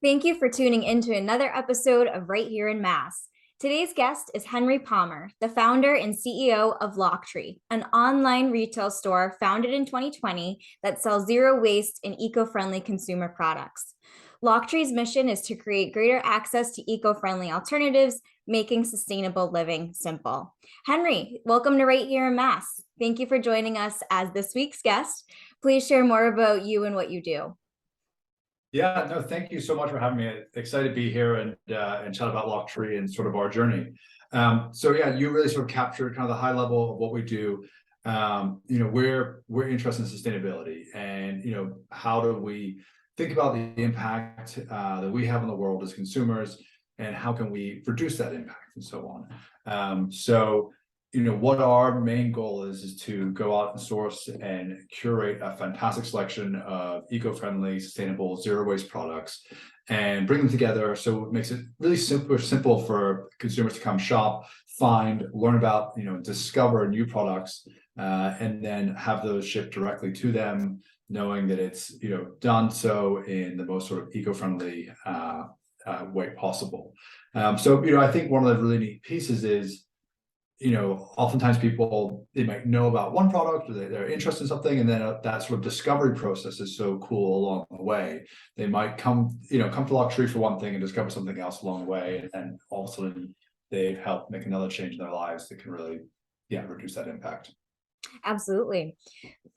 Thank you for tuning in to another episode of Right Here in Mass. Today's guest is Henry Palmer, the founder and CEO of Lochtree, an online retail store founded in 2020 that sells zero waste and eco-friendly consumer products. Lochtree's mission is to create greater access to eco-friendly alternatives, making sustainable living simple. Henry, welcome to Right Here in Mass. Thank you for joining us as this week's guest. Please share more about you and what you do. Yeah, no, thank you so much for having me. Excited to be here and chat about Lochtree and sort of our journey. So yeah, you really sort of captured kind of the high level of what we do. We're interested in sustainability, and how do we think about the impact that we have on the world as consumers, and how can we reduce that impact and so on. What our main goal is to go out and source and curate a fantastic selection of eco-friendly, sustainable, zero-waste products and bring them together so it makes it really simple for consumers to come shop, find, learn about, discover new products, and then have those shipped directly to them, knowing that it's, done so in the most sort of eco-friendly way possible. I think one of the really neat pieces is, oftentimes they might know about one product or they're interested in something, and then that sort of discovery process is so cool along the way. They might come to Lochtree for one thing and discover something else along the way, and all of a sudden they've helped make another change in their lives that can really, reduce that impact. Absolutely.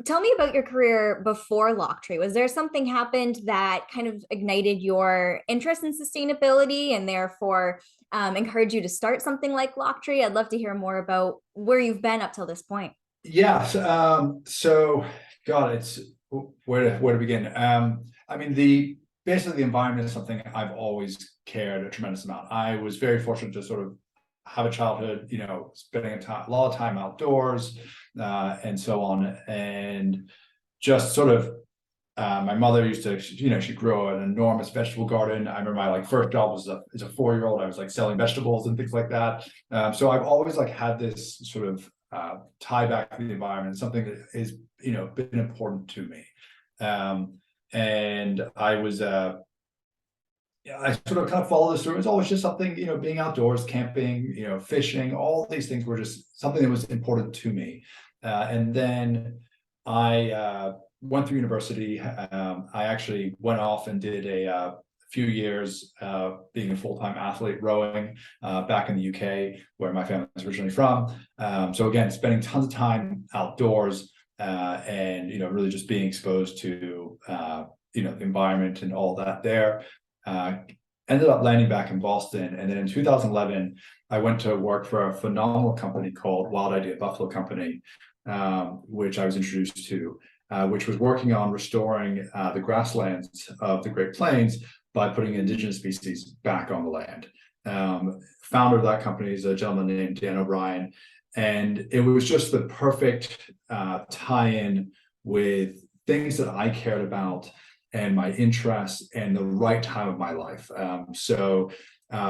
Tell me about your career before Lochtree. Was there something happened that kind of ignited your interest in sustainability and therefore encouraged you to start something like Lochtree? I'd love to hear more about where you've been up till this point. Yes. God, it's where to begin. Basically the environment is something I've always cared a tremendous amount. I was very fortunate to sort of have a childhood, spending a lot of time outdoors, and so on. And just sort of, my mother used to, she grew an enormous vegetable garden. I remember my first job was as a 4-year-old. I was selling vegetables and things like that. So I've always had this sort of tie back to the environment, something that has, been important to me. And I sort of kind of follow this through. It's always just something, being outdoors, camping, fishing, all these things were just something that was important to me. And then I went through university. I actually went off and did a few years being a full-time athlete rowing back in the UK, where my family is originally from. So again, spending tons of time outdoors and, really just being exposed to, the environment and all that there. Ended up landing back in Boston. And then in 2011, I went to work for a phenomenal company called Wild Idea Buffalo Company, which I was introduced to, which was working on restoring the grasslands of the Great Plains by putting indigenous species back on the land. Founder of that company is a gentleman named Dan O'Brien. And it was just the perfect tie-in with things that I cared about and my interests and the right time of my life.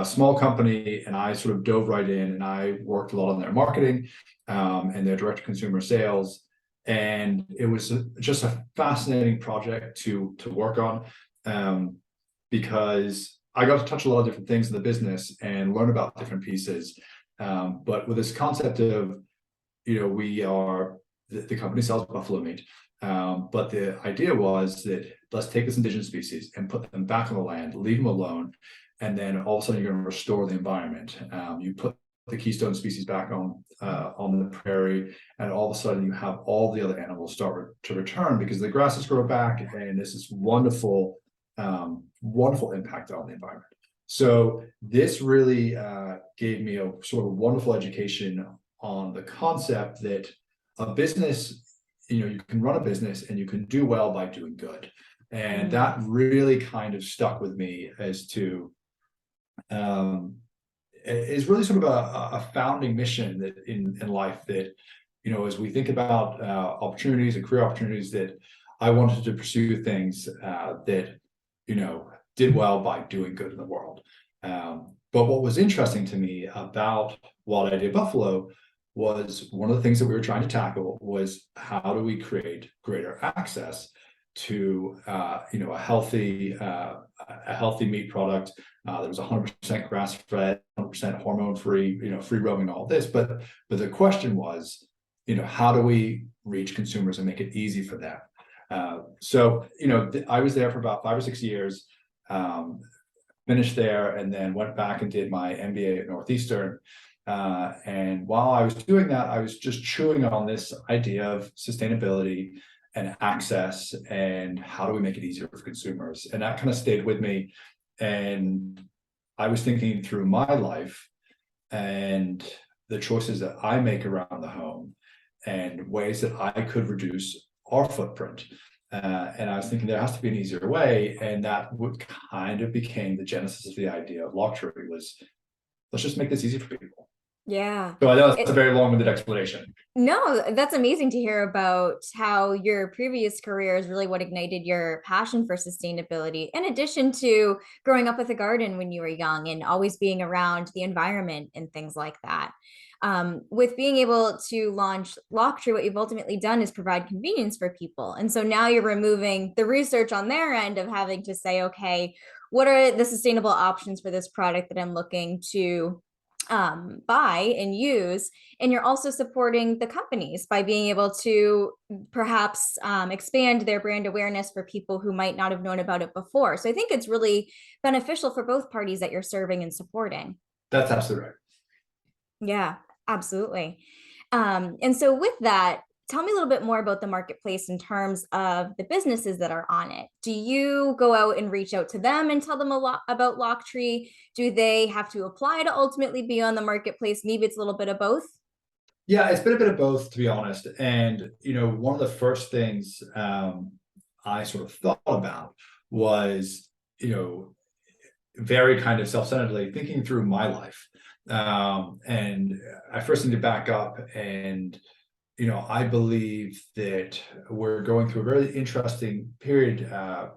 Small company, and I sort of dove right in, and I worked a lot on their marketing and their direct to consumer sales. And it was just a fascinating project to work on, because I got to touch a lot of different things in the business and learn about different pieces. But with this concept of, the company sells buffalo meat. But the idea was that let's take this indigenous species and put them back on the land, leave them alone, and then all of a sudden you're going to restore the environment. You put the keystone species back on the prairie, and all of a sudden you have all the other animals start to return because the grasses grow back, and this is wonderful, wonderful impact on the environment. So this really gave me a sort of wonderful education on the concept that a business, you can run a business and you can do well by doing good. And that really kind of stuck with me as to, is really sort of a founding mission that in life that, as we think about opportunities and career opportunities, that I wanted to pursue things that, did well by doing good in the world. But what was interesting to me about Wild Idea Buffalo was one of the things that we were trying to tackle was how do we create greater access to a healthy a healthy meat product that was 100% grass fed, 100% hormone free, free roaming, all this. But the question was, how do we reach consumers and make it easy for them? So I was there for about 5 or 6 years, finished there, and then went back and did my MBA at Northeastern. And while I was doing that, I was just chewing on this idea of sustainability and access, and how do we make it easier for consumers? And that kind of stayed with me. And I was thinking through my life and the choices that I make around the home and ways that I could reduce our footprint. And I was thinking there has to be an easier way. And that would kind of became the genesis of the idea of Lochtree, was let's just make this easy for people. Yeah. So I know it's a very long-winded explanation. No, that's amazing to hear about how your previous career is really what ignited your passion for sustainability, in addition to growing up with a garden when you were young and always being around the environment and things like that. With being able to launch Lochtree, what you've ultimately done is provide convenience for people. And so now you're removing the research on their end of having to say, okay, what are the sustainable options for this product that I'm looking to buy and use? And you're also supporting the companies by being able to perhaps expand their brand awareness for people who might not have known about it before. So I think it's really beneficial for both parties that you're serving and supporting. That's absolutely right. Yeah, absolutely. And so with that, tell me a little bit more about the marketplace in terms of the businesses that are on it. Do you go out and reach out to them and tell them a lot about Lochtree? Do they have to apply to ultimately be on the marketplace? Maybe it's a little bit of both. Yeah, it's been a bit of both, to be honest. And one of the first things I sort of thought about was, very kind of self-centeredly thinking through my life. And I first need to back up, and I believe that we're going through a very interesting period. I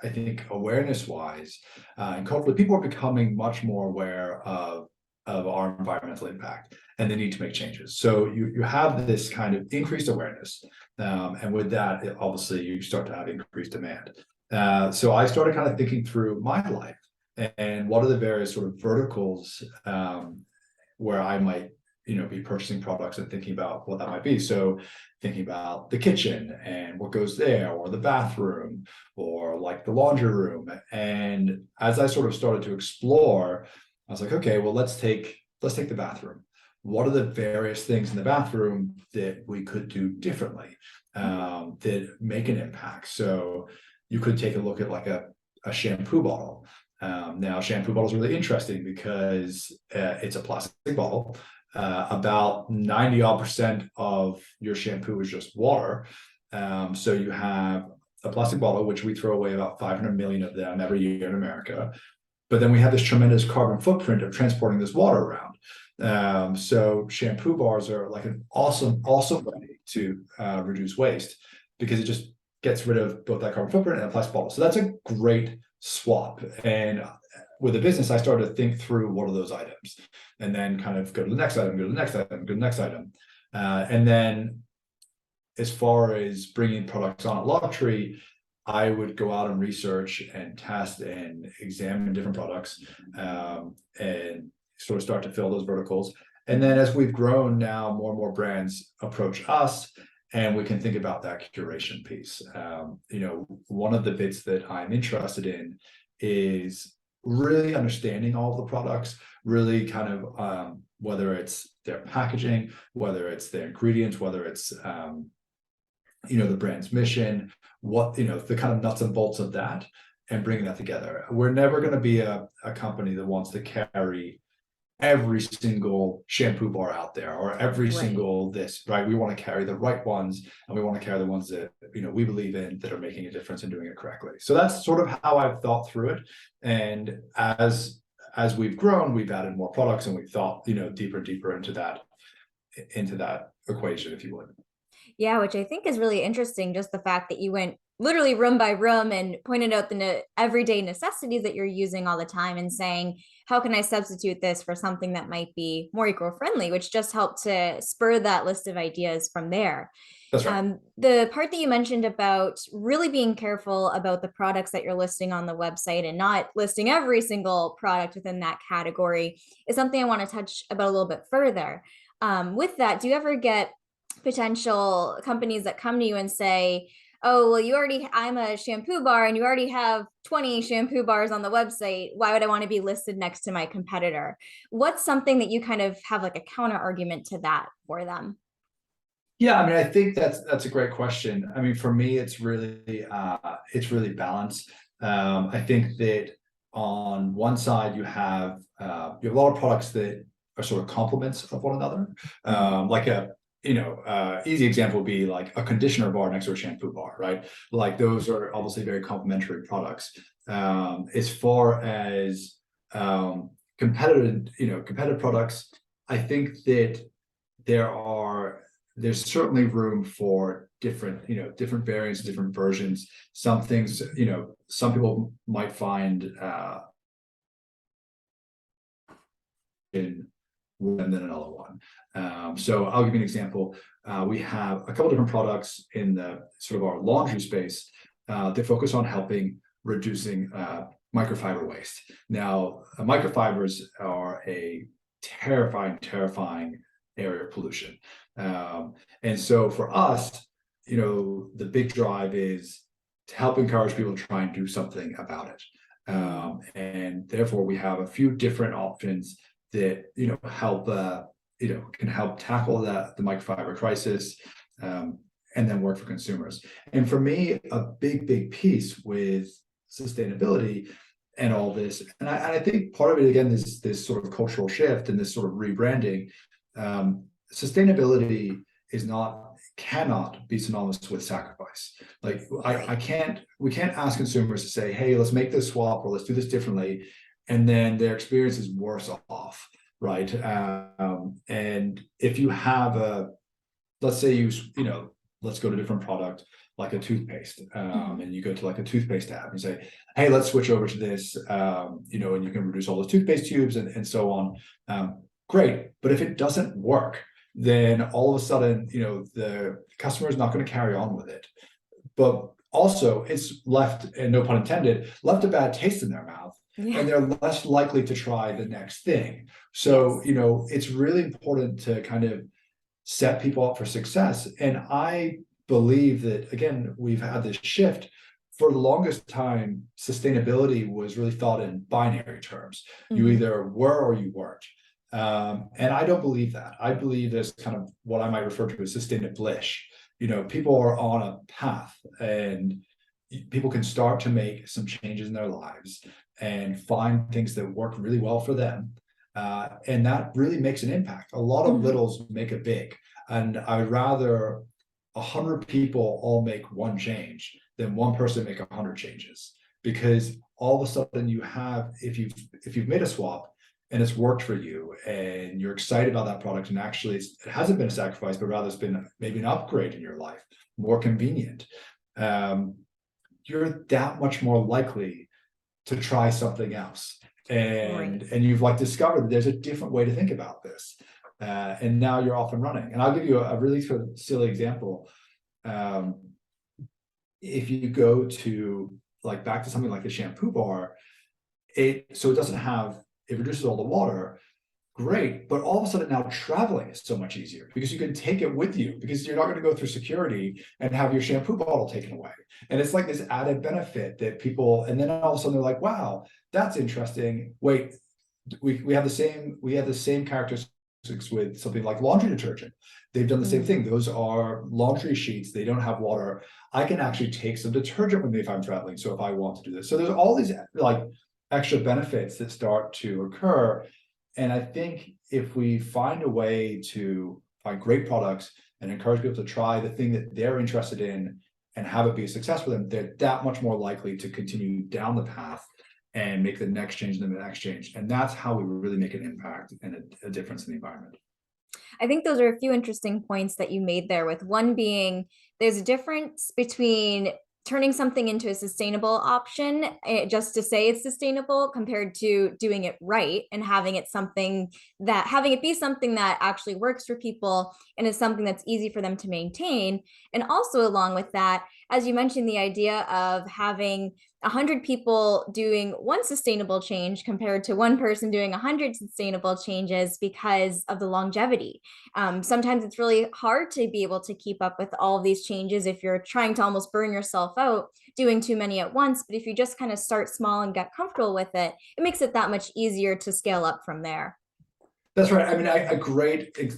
think awareness-wise, and culturally, people are becoming much more aware of our environmental impact, and they need to make changes. So you have this kind of increased awareness, and with that, obviously, you start to have increased demand. So I started kind of thinking through my life and what are the various sort of verticals where I might be purchasing products and thinking about what that might be. So thinking about the kitchen and what goes there, or the bathroom, or like the laundry room. And as I sort of started to explore, I was like, okay, well, let's take the bathroom. What are the various things in the bathroom that we could do differently that make an impact? So you could take a look at like a shampoo bottle. Now, shampoo bottles are really interesting because it's a plastic bottle. About 90% of your shampoo is just water. So you have a plastic bottle, which we throw away about 500 million of them every year in America. But then we have this tremendous carbon footprint of transporting this water around. So shampoo bars are like an awesome way to reduce waste, because it just gets rid of both that carbon footprint and a plastic bottle. So that's a great swap. And with the business, I started to think through what are those items, and then kind of go to the next item, go to the next item, go to the next item. And then as far as bringing products on at Lochtree, I would go out and research and test and examine different products, and sort of start to fill those verticals. And then as we've grown now, more and more brands approach us, and we can think about that curation piece. One of the bits that I'm interested in is really understanding all the products, really kind of whether it's their packaging, whether it's their ingredients, whether it's the brand's mission, what the kind of nuts and bolts of that, and bringing that together. We're never going to be a company that wants to carry every single shampoo bar out there, or every single this, right? We want to carry the right ones, and we want to carry the ones that we believe in, that are making a difference and doing it correctly. So that's sort of how I've thought through it. And as we've grown, we've added more products, and we've thought deeper and deeper into that equation, if you would. Yeah, which I think is really interesting, just the fact that you went literally room by room and pointed out the everyday necessities that you're using all the time, and saying, how can I substitute this for something that might be more eco-friendly, which just helped to spur that list of ideas from there. That's right. The part that you mentioned about really being careful about the products that you're listing on the website and not listing every single product within that category is something I want to touch about a little bit further. With that, do you ever get potential companies that come to you and say, oh, well, I'm a shampoo bar and you already have 20 shampoo bars on the website. Why would I want to be listed next to my competitor? What's something that you kind of have like a counter argument to that for them? Yeah, I mean, I think that's a great question. I mean, for me, it's really balanced. I think that on one side you have a lot of products that are sort of complements of one another. Like a easy example would be like a conditioner bar next to a shampoo bar, right? Like those are obviously very complementary products. As far as competitive products, I think that there are there's certainly room for different variants, different versions. Some things, some people might find in one than another one. So I'll give you an example. We have a couple different products in the sort of our laundry space that focus on helping reducing microfiber waste. Now, microfibers are a terrifying area of pollution. And so for us, the big drive is to help encourage people to try and do something about it. And therefore, we have a few different options that help can help tackle the microfiber crisis, and then work for consumers. And for me, a big piece with sustainability and all this, and I think part of it again is this sort of cultural shift and this sort of rebranding. Sustainability cannot be synonymous with sacrifice. Like we can't ask consumers to say, hey, let's make this swap or let's do this differently, and then their experience is worse off, right? And if you have let's say let's go to a different product like a toothpaste, and you go to like a toothpaste app and say, hey, let's switch over to this, and you can reduce all those toothpaste tubes and so on. Great, but if it doesn't work, then all of a sudden, the customer is not going to carry on with it. But also, it's left, and no pun intended, left a bad taste in their mouth, and they're less likely to try the next thing. So, it's really important to kind of set people up for success. And I believe that, again, we've had this shift. For the longest time, sustainability was really thought in binary terms. You either were or you weren't. And I don't believe that. I believe there's kind of what I might refer to as sustainability. People are on a path, and people can start to make some changes in their lives and find things that work really well for them. And that really makes an impact. A lot of littles make a big. And I would rather 100 people all make one change than one person make 100 changes. Because all of a sudden if you've made a swap, and it's worked for you, and you're excited about that product, and actually it hasn't been a sacrifice, but rather it's been maybe an upgrade in your life, more convenient, you're that much more likely to try something else. And you've discovered that there's a different way to think about this. And now you're off and running. And I'll give you a really sort of silly example. If you go to back to something like the shampoo bar, it reduces all the water, great, but all of a sudden now traveling is so much easier because you can take it with you, because you're not going to go through security and have your shampoo bottle taken away. And it's like this added benefit that people, and then all of a sudden they're like, wow, that's interesting. Wait, we have the same characteristics with something like laundry detergent. They've done the same thing. Those are laundry sheets. They don't have water. I can actually take some detergent with me if I'm traveling. So if I want to do this, so there's all these extra benefits that start to occur. And I think if we find a way to find great products and encourage people to try the thing that they're interested in and have it be a success for them, they're that much more likely to continue down the path and make the next change and the next change. And that's how we really make an impact and a difference in the environment. I think those are a few interesting points that you made there, with one being there's a difference between turning something into a sustainable option, just to say it's sustainable, compared to doing it right and having it be something that actually works for people and is something that's easy for them to maintain. And also, along with that, as you mentioned, the idea of having 100 people doing one sustainable change compared to one person doing 100 sustainable changes because of the longevity. Sometimes it's really hard to be able to keep up with all of these changes if you're trying to almost burn yourself out doing too many at once. But if you just kind of start small and get comfortable with it, it makes it that much easier to scale up from there. That's right. I mean,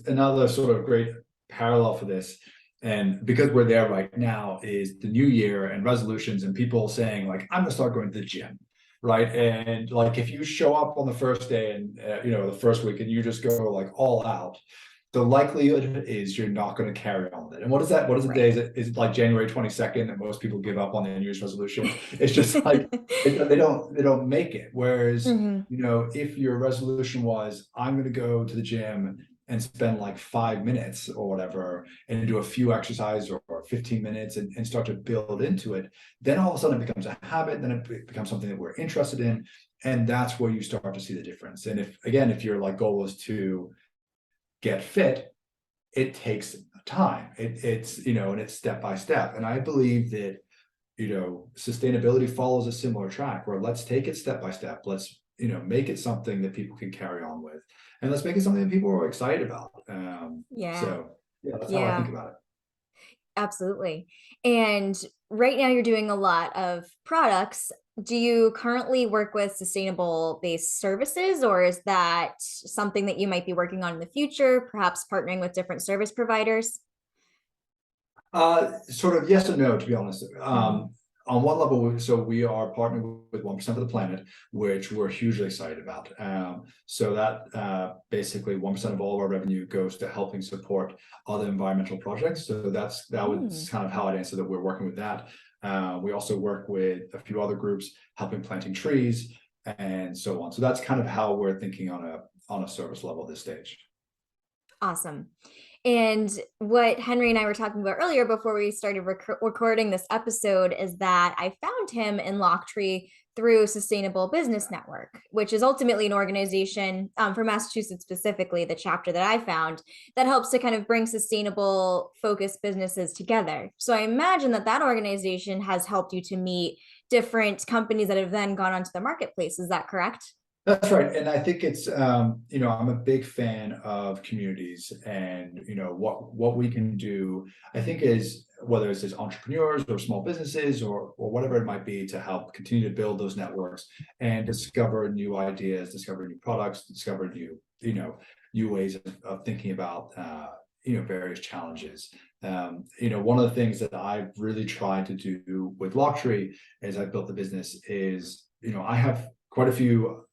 another sort of great parallel for this, and because we're there right now, is the new year and resolutions and people saying like, I'm gonna start going to the gym, right? And like, if you show up on the first day and the first week and you just go like all out, the likelihood is you're not going to carry on with it. And what is that? What is the day? Right. Is it like January 22nd that most people give up on their New Year's resolution? It's just like they don't make it. Whereas, Mhm. if your resolution was, I'm going to go to the gym and spend like 5 minutes or whatever and do a few exercises or 15 minutes and start to build into it, then all of a sudden it becomes a habit, then it becomes something that we're interested in. And that's where you start to see the difference. And if your like goal is to get fit, it takes time. And it's step by step. And I believe that, sustainability follows a similar track where let's take it step by step. Let's, make it something that people can carry on with. And let's make it something that people are excited about. Yeah. So yeah, that's how I think Yeah. about it. Absolutely. And right now you're doing a lot of products. Do you currently work with sustainable based services, or is that something that you might be working on in the future, perhaps partnering with different service providers? Sort of yes and no, to be honest. Mhm. On one level, so we are partnered with 1% of the planet, which we're hugely excited about. So that basically 1% of all of our revenue goes to helping support other environmental projects. So that was Mm. kind of how I'd answer that we're working with that. We also work with a few other groups helping planting trees and so on. So that's kind of how we're thinking on a service level at this stage. Awesome. And what Henry and I were talking about earlier before we started recording this episode is that I found him in Lochtree through Sustainable Business Network, which is ultimately an organization for Massachusetts specifically, the chapter that I found that helps to kind of bring sustainable focused businesses together. So I imagine that that organization has helped you to meet different companies that have then gone onto the marketplace. Is that correct? That's right. And I think it's, I'm a big fan of communities and, what we can do, I think is whether it's as entrepreneurs or small businesses or whatever it might be to help continue to build those networks and discover new ideas, discover new products, discover new ways of thinking about, various challenges. One of the things that I've really tried to do with Lochtree as I built the business is, I have quite a few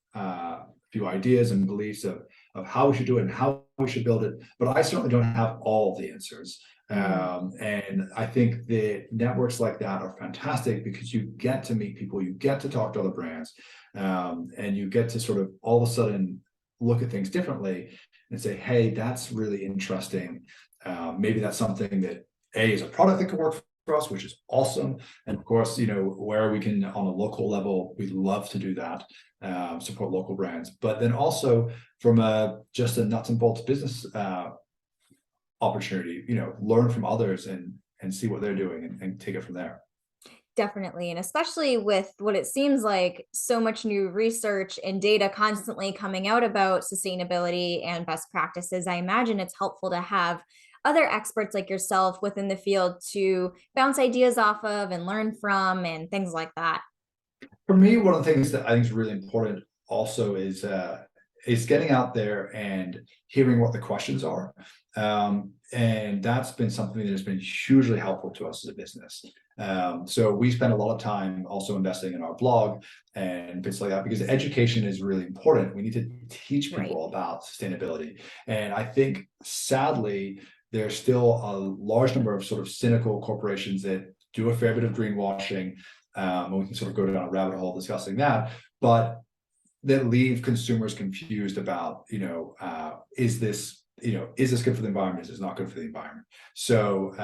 ideas and beliefs of how we should do it and how we should build it, but I certainly don't have all the answers. Mm. And I think that networks like that are fantastic because you get to meet people, you get to talk to other brands, and you get to sort of all of a sudden look at things differently and say, hey, that's really interesting. Maybe that's something that is a product that could work for us, which is awesome. And of course, where we can on a local level, we love to do that, support local brands. But then also from just a nuts and bolts business opportunity, learn from others and see what they're doing and take it from there. Definitely. And especially with what it seems like so much new research and data constantly coming out about sustainability and best practices, I imagine it's helpful to have other experts like yourself within the field to bounce ideas off of and learn from and things like that. For me, one of the things that I think is really important also is getting out there and hearing what the questions are. And that's been something that has been hugely helpful to us as a business. So we spend a lot of time also investing in our blog and bits like that because education is really important. We need to teach Right. people about sustainability. And I think sadly, there's still a large number of sort of cynical corporations that do a fair bit of greenwashing. And we can sort of go down a rabbit hole discussing that, but that leave consumers confused about, is this good for the environment? Is this not good for the environment? So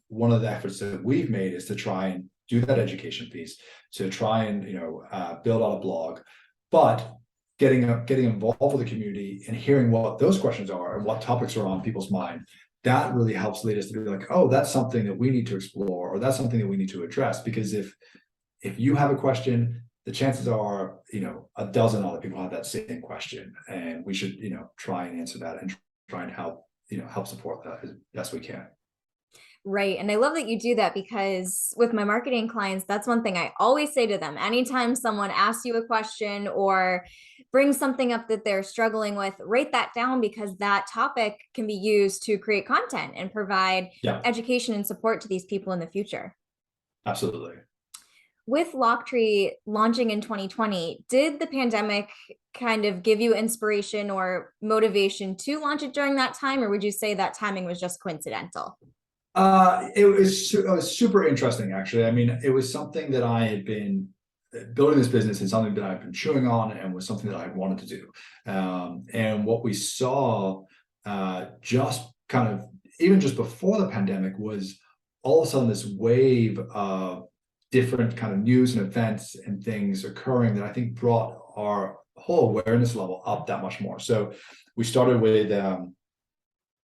one of the efforts that we've made is to try and do that education piece, to try and, build out a blog, but getting involved with the community and hearing what those questions are and what topics are on people's mind, that really helps lead us to be like, oh, that's something that we need to explore, or that's something that we need to address. Because if you have a question, the chances are, a dozen other people have that same question, and we should, try and answer that and try and help support that as best we can. Right. And I love that you do that, because with my marketing clients, that's one thing I always say to them. Anytime someone asks you a question or brings something up that they're struggling with, write that down, because that topic can be used to create content and provide Yeah, education and support to these people in the future. absolutely. With Lochtree launching in 2020, did the pandemic kind of give you inspiration or motivation to launch it during that time, or would you say that timing was just coincidental? It was super interesting, actually. I mean, it was something that I had been building this business, and something that I've been chewing on, and was something that I wanted to do. And what we saw, just kind of even just before the pandemic, was all of a sudden this wave of different kind of news and events and things occurring that I think brought our whole awareness level up that much more. So we started with,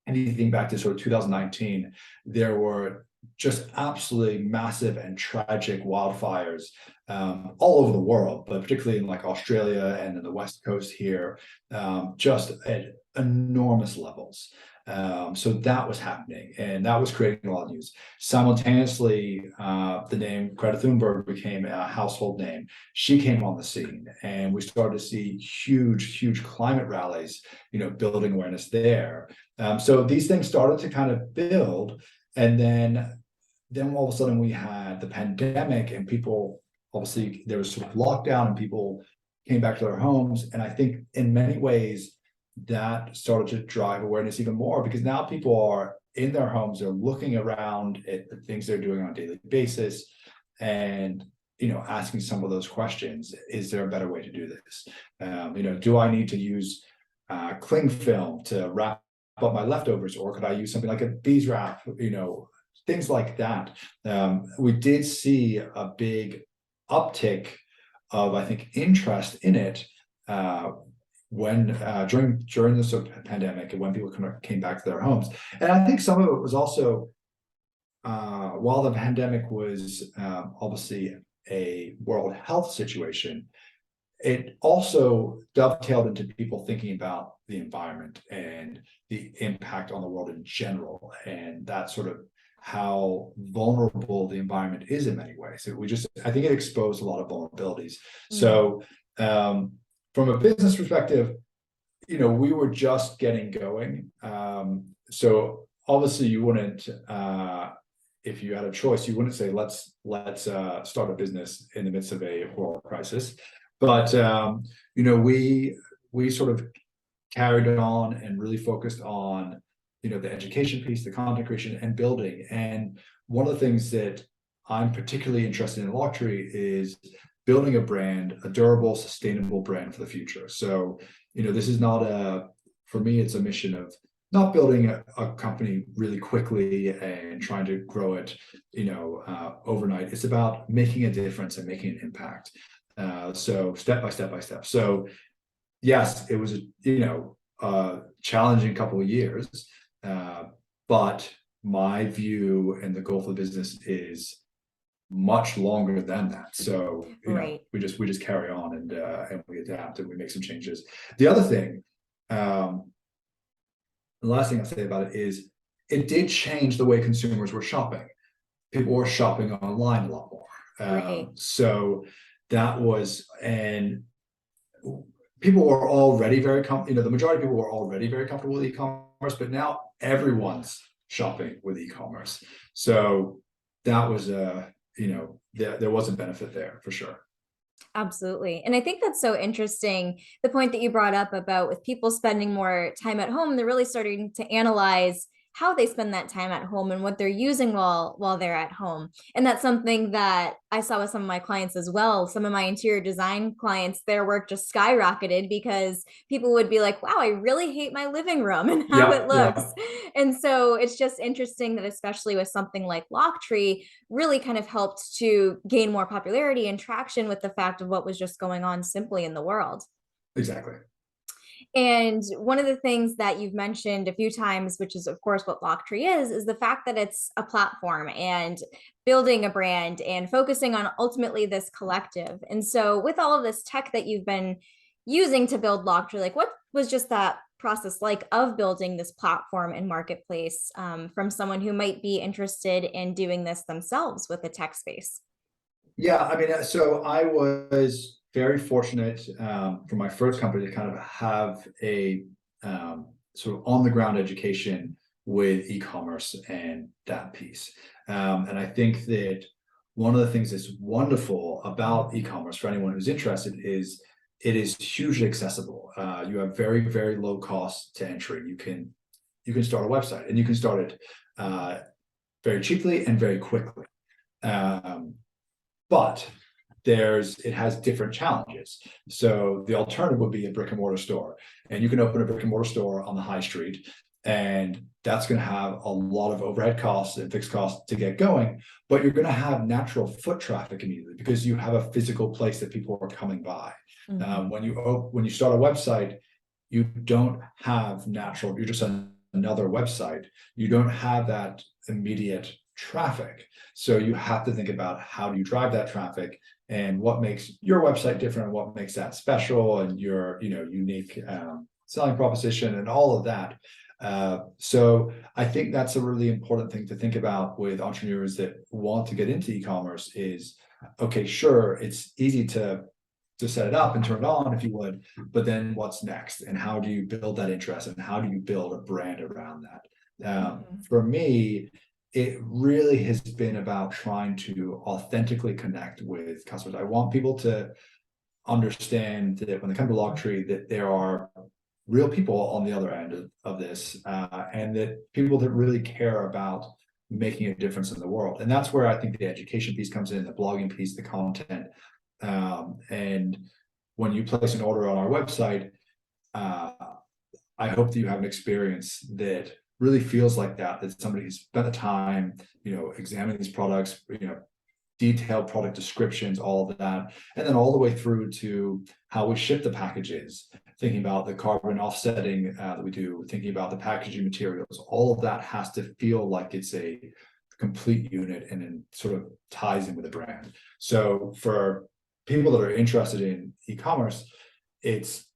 anything back to sort of 2019, there were just absolutely massive and tragic wildfires, all over the world, but particularly in like Australia and in the West Coast here, just at enormous levels. So that was happening, and that was creating a lot of news. Simultaneously, the name Greta Thunberg became a household name. She came on the scene, and we started to see huge climate rallies, building awareness there. So these things started to kind of build, and then all of a sudden we had the pandemic, and people, obviously there was sort of lockdown, and people came back to their homes. And I think in many ways that started to drive awareness even more, because now people are in their homes, they're looking around at the things they're doing on a daily basis, and asking some of those questions. Is there a better way to do this? Do I need to use cling film to wrap up my leftovers, or could I use something like a beeswax, things like that. We did see a big uptick of, I think, interest in it, when during this pandemic, and when people came back to their homes. And I think some of it was also, while the pandemic was obviously a world health situation, it also dovetailed into people thinking about the environment and the impact on the world in general, and that sort of how vulnerable the environment is in many ways. I think it exposed a lot of vulnerabilities. So from a business perspective, we were just getting going. So obviously you wouldn't, if you had a choice, you wouldn't say, let's start a business in the midst of a horror crisis. But we sort of carried it on and really focused on the education piece, the content creation, and building. And one of the things that I'm particularly interested in Lochtree is building a brand, a durable, sustainable brand for the future. So this is not for me, it's a mission of not building a company really quickly and trying to grow it overnight. It's about making a difference and making an impact. So step by step. So yes, it was a challenging couple of years, but my view and the goal for the business is much longer than that. So Right. we just carry on, and we adapt, and we make some changes. The other thing, the last thing I'll say about it is, it did change the way consumers were shopping. People were shopping online a lot more. Right. So that was, and people were already very the majority of people were already very comfortable with e-commerce, but now everyone's shopping with e-commerce. So that was there was a benefit there for sure. Absolutely. And I think that's so interesting. The point that you brought up about with people spending more time at home, they're really starting to analyze how they spend that time at home and what they're using while they're at home. And that's something that I saw with some of my clients as well. Some of my interior design clients, their work just skyrocketed because people would be like, wow, I really hate my living room and how Yeah, it looks. yeah, And so it's just interesting that, especially with something like Lochtree, really kind of helped to gain more popularity and traction with the fact of what was just going on simply in the world. exactly. And one of the things that you've mentioned a few times, which is of course what Locktree is the fact that it's a platform and building a brand and focusing on ultimately this collective. And so with all of this tech that you've been using to build Locktree, like what was just that process like of building this platform and marketplace, from someone who might be interested in doing this themselves with the tech space? Yeah, I mean, so I was very fortunate for my first company to kind of have a sort of on the ground education with e-commerce and that piece. And I think that one of the things that's wonderful about e-commerce for anyone who's interested is it is hugely accessible. You have very, very low cost to entry. You can start a website and you can start it very cheaply and very quickly. Um, but it has different challenges. So the alternative would be a brick and mortar store, and you can open a brick and mortar store on the high street, and that's going to have a lot of overhead costs and fixed costs to get going, but you're going to have natural foot traffic immediately because you have a physical place that people are coming by. Mm-hmm. When you start a website, you don't have natural, you're just another website. You don't have that immediate traffic. So you have to think about how do you drive that traffic and what makes your website different, what makes that special, and your unique selling proposition and all of that. So I think that's a really important thing to think about with entrepreneurs that want to get into e-commerce is, okay, sure, it's easy to set it up and turn it on if you would, but then what's next, and how do you build that interest, and how do you build a brand around that? Mm-hmm. For me, it really has been about trying to authentically connect with customers. I want people to understand that when they come to Lochtree, that there are real people on the other end of this, and that people that really care about making a difference in the world. And that's where I think the education piece comes in, the blogging piece, the content. And when you place an order on our website, I hope that you have an experience that really feels like that somebody has spent the time, examining these products, detailed product descriptions, all of that, and then all the way through to how we ship the packages, thinking about the carbon offsetting that we do, thinking about the packaging materials. All of that has to feel like it's a complete unit and then sort of ties in with the brand. So for people that are interested in e-commerce, it's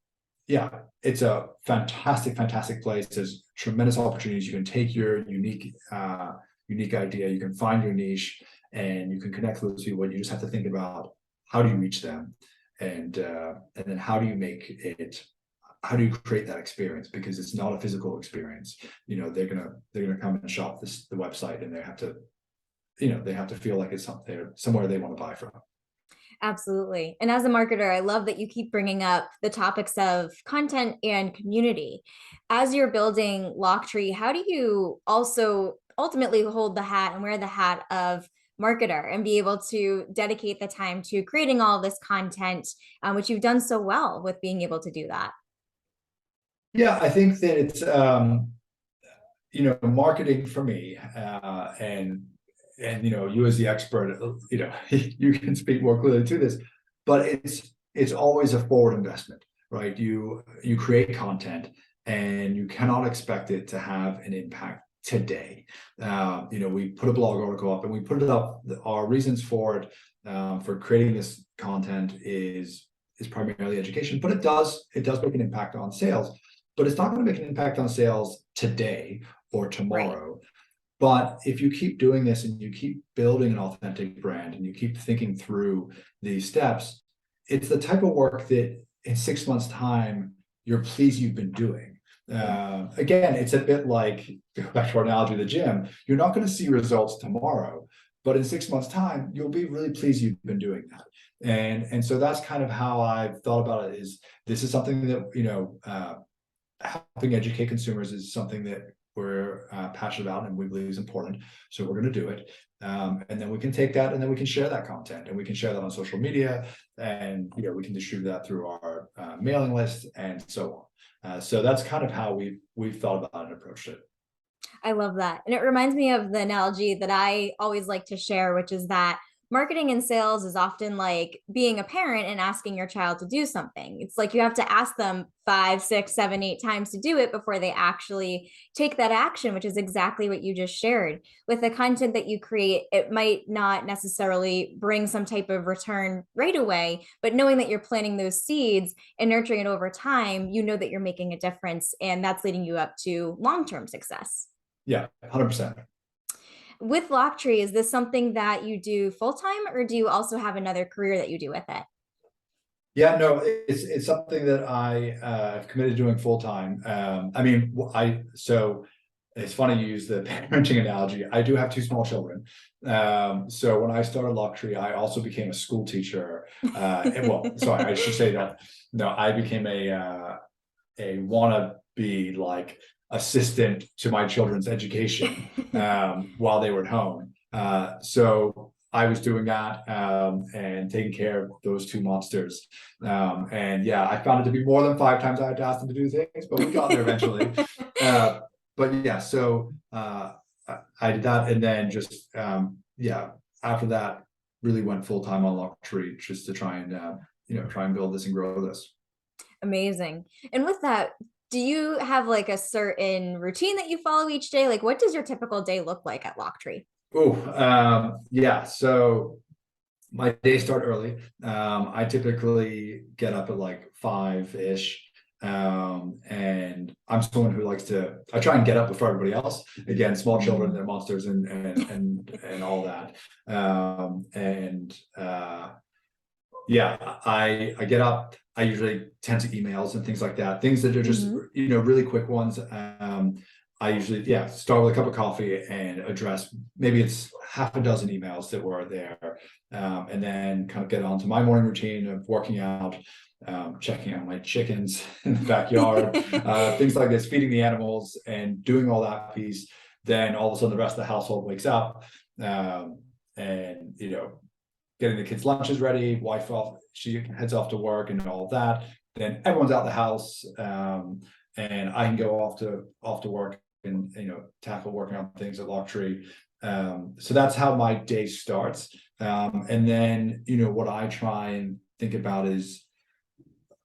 a fantastic place. There's tremendous opportunities. You can take your unique idea, you can find your niche, and you can connect with those people. You just have to think about how do you reach them, and then how do you create that experience, because it's not a physical experience. They're gonna come and shop the website, and they have to feel like it's somewhere they want to buy from. Absolutely. And as a marketer, I love that you keep bringing up the topics of content and community. As you're building Locktree, how do you also ultimately hold the hat and wear the hat of marketer and be able to dedicate the time to creating all this content, which you've done so well with being able to do that? Yeah, I think that it's marketing for me, and you as the expert, you can speak more clearly to this, but it's always a forward investment, right? You create content, and you cannot expect it to have an impact today. We put a blog article up, and we put it up. Our reasons for it, for creating this content is primarily education, but it does make an impact on sales. But it's not going to make an impact on sales today or Right. tomorrow. But if you keep doing this and you keep building an authentic brand and you keep thinking through these steps, it's the type of work that in 6 months' time, you're pleased you've been doing. Again, it's a bit like, back to our analogy of the gym, you're not going to see results tomorrow, but in 6 months' time, you'll be really pleased you've been doing that. And so that's kind of how I've thought about it, is this is something that, helping educate consumers is something that we're passionate about and we believe is important. So we're going to do it. And then we can take that and then we can share that content and we can share that on social media, and we can distribute that through our mailing list and so on. So that's kind of how we've thought about and approached it. I love that. And it reminds me of the analogy that I always like to share, which is that marketing and sales is often like being a parent and asking your child to do something. It's like you have to ask them 5, 6, 7, 8 times to do it before they actually take that action, which is exactly what you just shared. With the content that you create, it might not necessarily bring some type of return right away, but knowing that you're planting those seeds and nurturing it over time, you know that you're making a difference, and that's leading you up to long-term success. Yeah, 100%. With Lochtree, is this something that you do full time, or do you also have another career that you do with it? Yeah, no, it's something that I have committed to doing full time. I mean, so it's funny you use the parenting analogy. I do have two small children. So when I started Lochtree, I also became a school teacher. Well, sorry, I should say that. No, I became a wannabe like assistant to my children's education while they were at home. So I was doing that and taking care of those two monsters. And yeah, I found it to be more than 5 times I had to ask them to do things, but we got there eventually. But yeah, so I did that, and then just after that, really went full time on Lochtree just to try and build this and grow this. Amazing. And with that, do you have like a certain routine that you follow each day? Like, what does your typical day look like at Lochtree? Oh, yeah. So my days start early. I typically get up at like 5-ish. And I'm someone who I try and get up before everybody else. Again, small children, they're monsters and all that. Yeah, I get up. I usually tend to emails and things like that. Things that are just really quick ones. I usually start with a cup of coffee and address maybe it's half a dozen emails that were there, and then kind of get on to my morning routine of working out, checking out my chickens in the backyard, things like this, feeding the animals and doing all that piece. Then all of a sudden the rest of the household wakes up, and getting the kids' lunches ready, wife off, she heads off to work and all of that. Then everyone's out of the house, and I can go off to work and tackle working on things at Lochtree. So that's how my day starts. And then what I try and think about is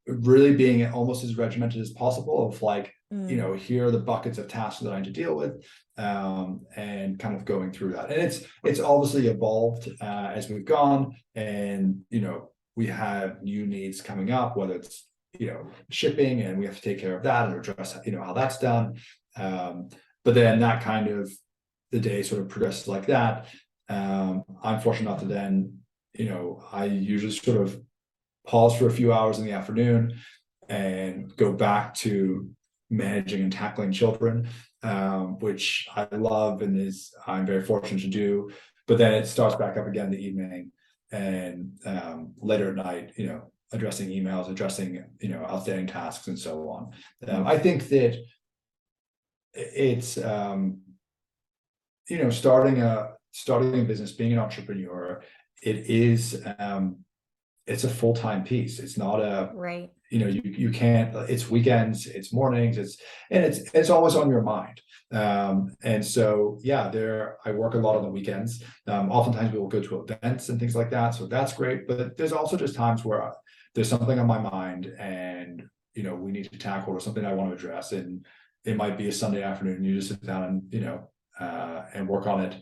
really being almost as regimented as possible of like, here are the buckets of tasks that I need to deal with, and kind of going through that. And it's obviously evolved as we've gone, and we have new needs coming up, whether it's shipping, and we have to take care of that and address how that's done. But then that kind of the day sort of progresses like that. I'm fortunate enough to then I usually sort of pause for a few hours in the afternoon and go back to managing and tackling children, which I love and I'm very fortunate to do. But then it starts back up again in the evening, and later at night, addressing emails, addressing outstanding tasks, and so on. I think that it's starting a business, being an entrepreneur, it's a full-time piece. It's not a Right. You can't, it's weekends, it's mornings, it's always on your mind. And so I work a lot on the weekends. Oftentimes we will go to events and things like that, so that's great. But there's also just times where there's something on my mind and we need to tackle, or something I want to address, and it might be a Sunday afternoon. You just sit down and work on it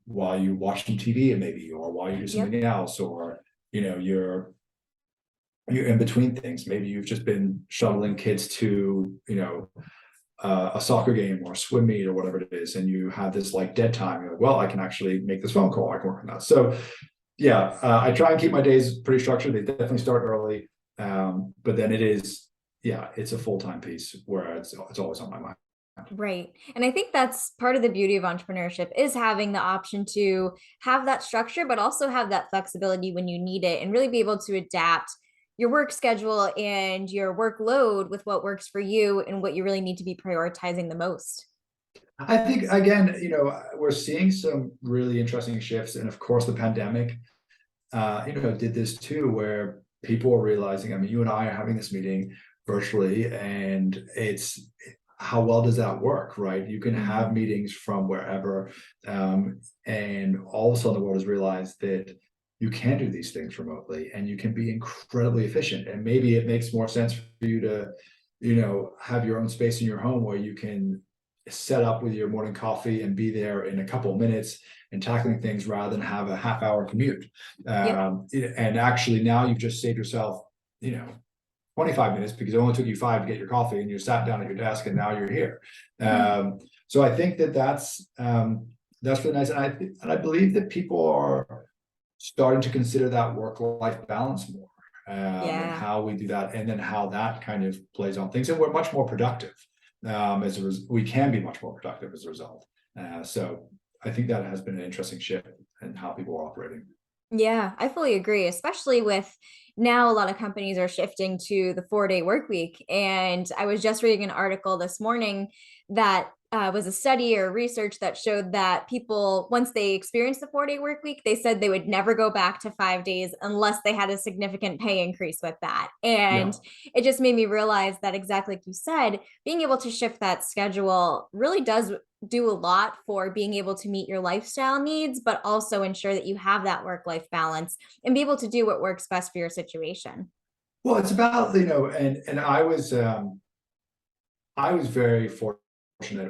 while you watch some TV, maybe, or while you do something else, or you're in between things. Maybe you've just been shuttling kids to a soccer game or a swim meet or whatever it is, and you have this like dead time. You're like, well, I can actually make this phone call, I can work on that. So I try and keep my days pretty structured. They definitely start early, but then it's a full-time piece where it's always on my mind. Right. And I think that's part of the beauty of entrepreneurship, is having the option to have that structure, but also have that flexibility when you need it, and really be able to adapt your work schedule and your workload with what works for you and what you really need to be prioritizing the most. I think again, we're seeing some really interesting shifts, and of course, the pandemic, did this too, where people are realizing. I mean, you and I are having this meeting virtually, and it's how well does that work, right? You can have meetings from wherever, and all of a sudden, the world has realized that you can do these things remotely, and you can be incredibly efficient. And maybe it makes more sense for you to, have your own space in your home where you can set up with your morning coffee and be there in a couple of minutes and tackling things rather than have a half-hour commute. Yep. And actually now you've just saved yourself, 25 minutes because it only took you 5 to get your coffee, and you sat down at your desk and now you're here. So I think that's really nice. And I believe that people are starting to consider that work-life balance more, and how we do that, and then how that kind of plays on things. And we're much more productive. We can be much more productive as a result. So I think that has been an interesting shift in how people are operating. Yeah, I fully agree, especially with now a lot of companies are shifting to the 4-day work week. And I was just reading an article this morning that was a study or research that showed that people, once they experienced the 4-day work week, they said they would never go back to 5 days unless they had a significant pay increase with that. And Yeah. it just made me realize that, exactly like you said, being able to shift that schedule really does do a lot for being able to meet your lifestyle needs, but also ensure that you have that work-life balance and be able to do what works best for your situation. Well, it's about, and I was very fortunate,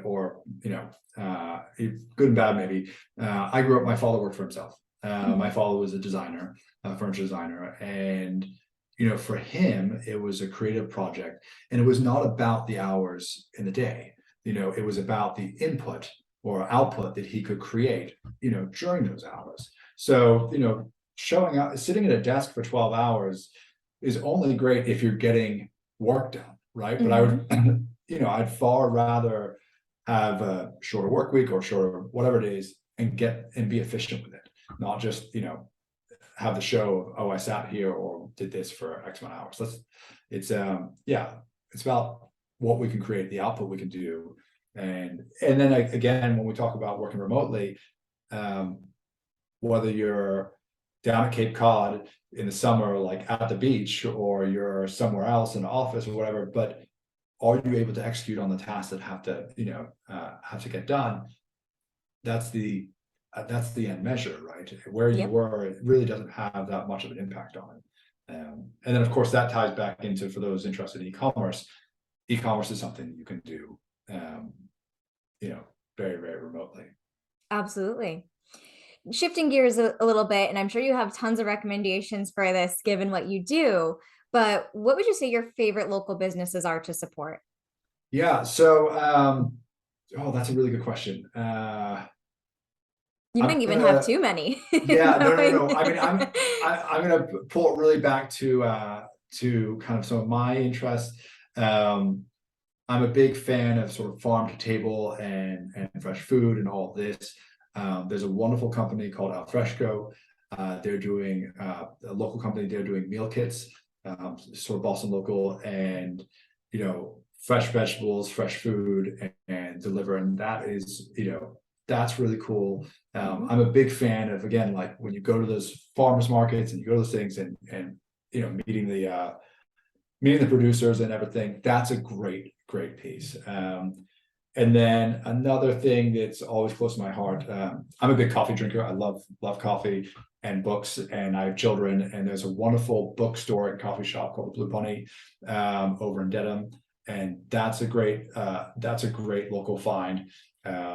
or good and bad maybe. I grew up. My father worked for himself. My father was a designer, a furniture designer, and for him, it was a creative project, and it was not about the hours in the day. It was about the input or output that he could create, during those hours. So, showing up, sitting at a desk for 12 hours is only great if you're getting work done, right? But I would, I'd far rather have a shorter work week or shorter whatever it is, and be efficient with it, not just, have the show of, oh, I sat here or did this for X amount of hours. It's about what we can create, the output we can do. And then again, when we talk about working remotely, whether you're down at Cape Cod in the summer, like at the beach, or you're somewhere else in the office or whatever, but are you able to execute on the tasks that have to get done? That's the end measure, right? Where you were, it really doesn't have that much of an impact on it. And then of course that ties back into, for those interested in e-commerce is something you can do, very, very remotely. Absolutely. Shifting gears a little bit, and I'm sure you have tons of recommendations for this given what you do, but what would you say your favorite local businesses are to support? Yeah. So, that's a really good question. You I'm might even have gonna, too many. yeah, no, no, Knowing- no. I mean, I'm gonna pull it really back to kind of some of my interests. I'm a big fan of sort of farm to table and fresh food and all of this. There's a wonderful company called Alfresco. They're doing a local company. They're doing meal kits, sort of Boston local, and fresh vegetables, fresh food, and deliver. And that is, that's really cool. I'm a big fan of, again, like when you go to those farmers markets and you go to those things, and meeting the producers and everything. That's a great piece. And then another thing that's always close to my heart, I'm a big coffee drinker. I love coffee and books, and I have children, and there's a wonderful bookstore and coffee shop called the Blue Bunny, over in Dedham. And that's a great local find.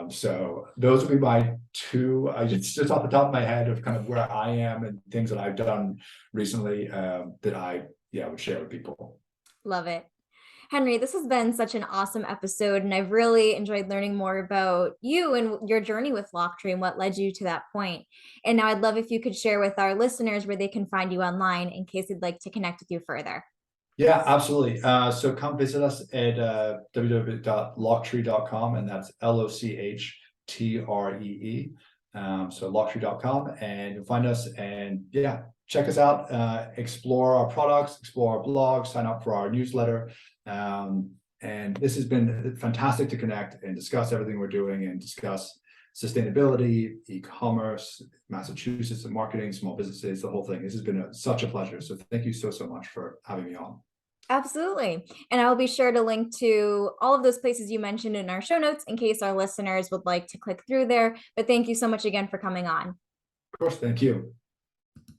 So those would be my two, I just off the top of my head, of kind of where I am and things that I've done recently, that I would share with people. Love it. Henry, this has been such an awesome episode, and I've really enjoyed learning more about you and your journey with Lochtree and what led you to that point. And now I'd love if you could share with our listeners where they can find you online in case they'd like to connect with you further. Yeah, absolutely. So come visit us at www.lochtree.com, and that's LOCHTREE. So lochtree.com, and you'll find us, and yeah, check us out, explore our products, explore our blog, sign up for our newsletter. And this has been fantastic to connect and discuss everything we're doing and discuss sustainability, e-commerce, Massachusetts and marketing, small businesses, the whole thing. This has been such a pleasure. So thank you so much for having me on. Absolutely. And I'll be sure to link to all of those places you mentioned in our show notes in case our listeners would like to click through there. But thank you so much again for coming on. Of course, thank you.